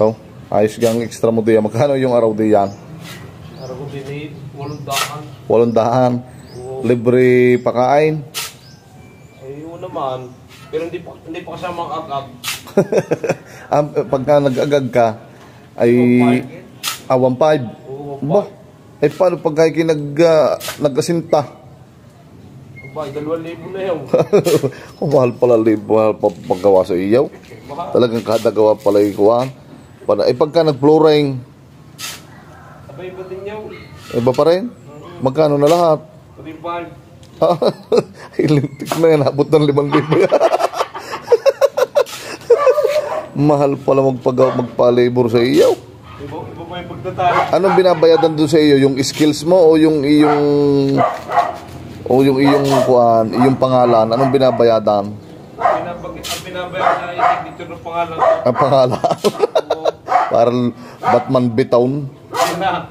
Oh, ayos gang extra mo diyan. Magkano yung araw diyan? Araw ko din 800. 800. Libre pakain. Ay, yun naman. Pero hindi pa kasama ang agag. Pagka nag-agag ka, ay 1.5. Ba? Eh paano pagka nag-asinta? Ba, 2,000 na yun. Mahal pala, mahal pa paggawa sa iyaw. Talagang kada gawa pala yung kuhaan. Eh pagka nag-flooring, Iba din yun. iba pa rin? Magkano na lahat? 3,500. Ilintik na yan, abot ng 5,000 yan. Mahal pala magpa-labor sa iyaw. Iba pa yung pagtatalo. Anong binabayadan doon sa iyo? Yung skills mo o yung iyong kuan, iyong pangalan? Anong binabayadan? Ang binabayad na i-signature ng pangalan. Ang pangalan? Parang Batman Bitown. Yun na.